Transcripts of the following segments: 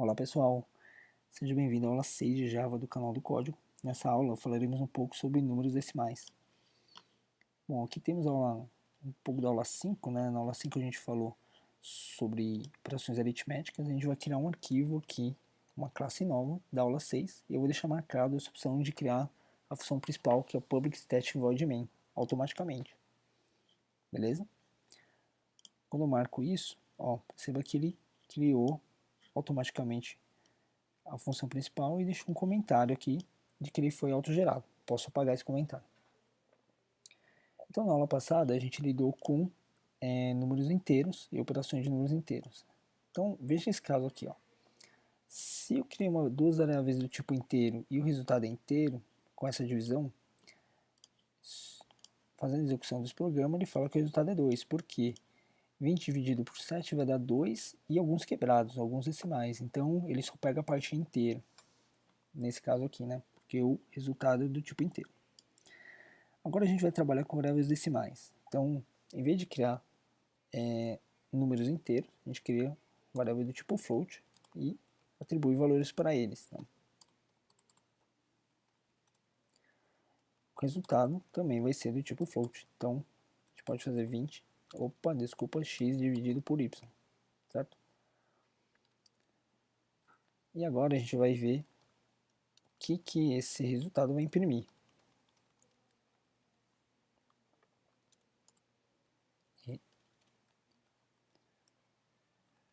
Olá pessoal, seja bem-vindo à aula 6 de Java do canal do Código. Nessa aula falaremos um pouco sobre números decimais. Bom, aqui temos um pouco da aula 5, né? Na aula 5 a gente falou sobre operações aritméticas. A gente vai criar um arquivo aqui, uma classe nova da aula 6, e eu vou deixar marcado essa opção de criar a função principal, que é o public static void main, automaticamente. Beleza? Quando eu marco isso, ó, perceba que ele criou automaticamente a função principal e deixo um comentário aqui de que ele foi autogerado. Posso apagar esse comentário. Então, na aula passada, a gente lidou com números inteiros e operações de números inteiros. Então, veja esse caso aqui. Ó. Se eu criei duas variáveis do tipo inteiro e o resultado é inteiro, com essa divisão, fazendo a execução desse programa, ele fala que o resultado é 2. Por quê? 20 dividido por 7 vai dar 2 e alguns quebrados, alguns decimais. Então, ele só pega a parte inteira. Nesse caso aqui, né? Porque o resultado é do tipo inteiro. Agora a gente vai trabalhar com variáveis decimais. Então, em vez de criar números inteiros, a gente cria variável do tipo float e atribui valores para eles. Né? O resultado também vai ser do tipo float. Então, a gente pode fazer 20, x dividido por y, certo? E agora a gente vai ver o que esse resultado vai imprimir.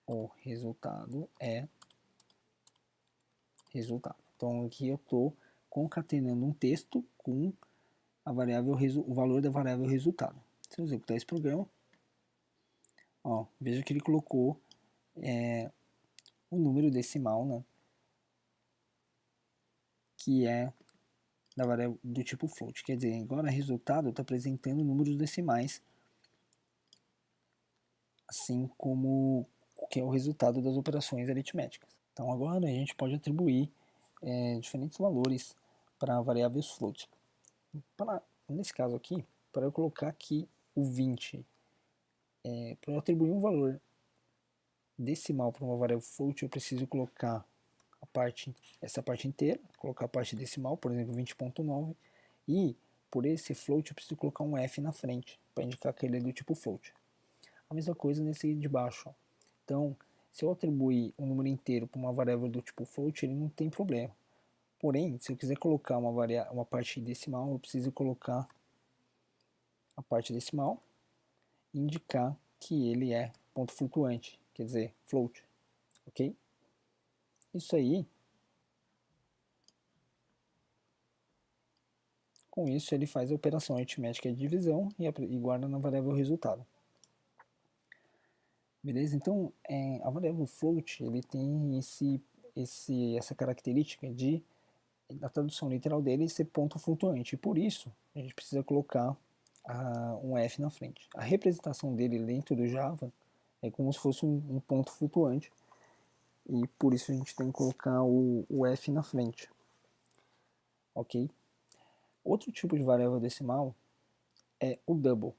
O resultado é resultado. Então aqui eu estou concatenando um texto com a variável, o valor da variável resultado. Se eu executar esse programa, ó, veja que ele colocou o número decimal, né, que é da variável do tipo float. Quer dizer, agora o resultado está apresentando números decimais, assim como o que é o resultado das operações aritméticas. Então agora a gente pode atribuir diferentes valores para variáveis floats. Nesse caso aqui, para eu colocar aqui o 20, para eu atribuir um valor decimal para uma variável float, eu preciso colocar essa parte inteira, colocar a parte decimal, por exemplo, 20.9, e por esse float eu preciso colocar um f na frente, para indicar que ele é do tipo float. A mesma coisa nesse de baixo. Ó. Então, se eu atribuir um número inteiro para uma variável do tipo float, ele não tem problema. Porém, se eu quiser colocar uma parte decimal, eu preciso colocar a parte decimal e indicar que ele é ponto flutuante, quer dizer, float, ok? Isso aí, com isso ele faz a operação aritmética de divisão e guarda na variável resultado. Beleza? Então, a variável float, ele tem essa característica de, na tradução literal dele, ser ponto flutuante, e por isso a gente precisa colocar um f na frente. A representação dele dentro do Java é como se fosse um ponto flutuante, e por isso a gente tem que colocar o f na frente, ok? Outro tipo de variável decimal é o double.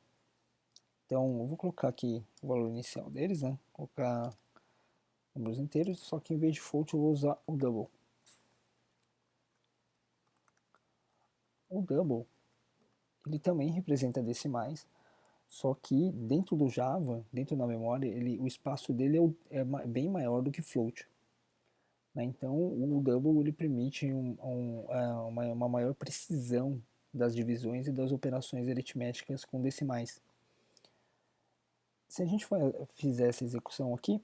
Então eu vou colocar aqui o valor inicial deles, né? Vou colocar números inteiros, só que em vez de float eu vou usar o double. O double, ele também representa decimais, só que dentro do Java, dentro da memória, o espaço dele é bem maior do que float. Né? Então o double ele permite uma maior precisão das divisões e das operações aritméticas com decimais. Se a gente fizer essa execução aqui,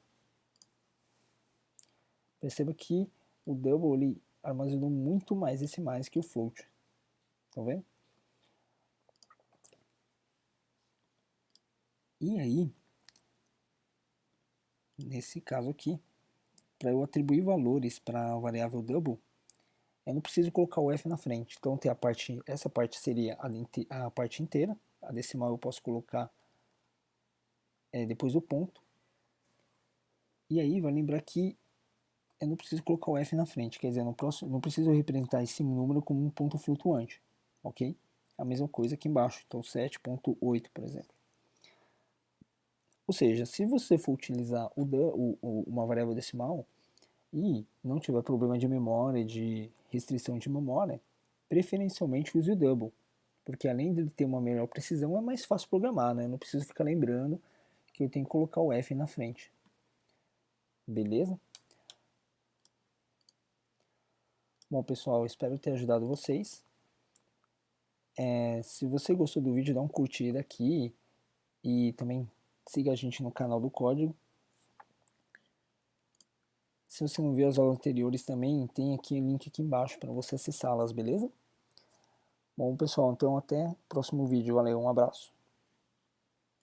perceba que o double ele armazenou muito mais decimais que o float. Estão vendo? E aí, nesse caso aqui, para eu atribuir valores para a variável double, eu não preciso colocar o f na frente. Então tem essa parte seria a parte inteira, a decimal eu posso colocar depois do ponto. E aí vai lembrar que eu não preciso colocar o f na frente, quer dizer, não preciso representar esse número como um ponto flutuante, ok? A mesma coisa aqui embaixo, então 7.8, por exemplo. Ou seja, se você for utilizar uma variável decimal, e não tiver problema de memória, de restrição de memória, preferencialmente use o double, porque além de ter uma melhor precisão, é mais fácil programar, né? Não preciso ficar lembrando que eu tenho que colocar o F na frente. Beleza? Bom, pessoal, espero ter ajudado vocês. Se você gostou do vídeo, dá um curtir aqui e também siga a gente no canal do Código. Se você não viu as aulas anteriores também, tem aqui o link aqui embaixo para você acessá-las, beleza? Bom, pessoal, então até o próximo vídeo. Valeu, um abraço.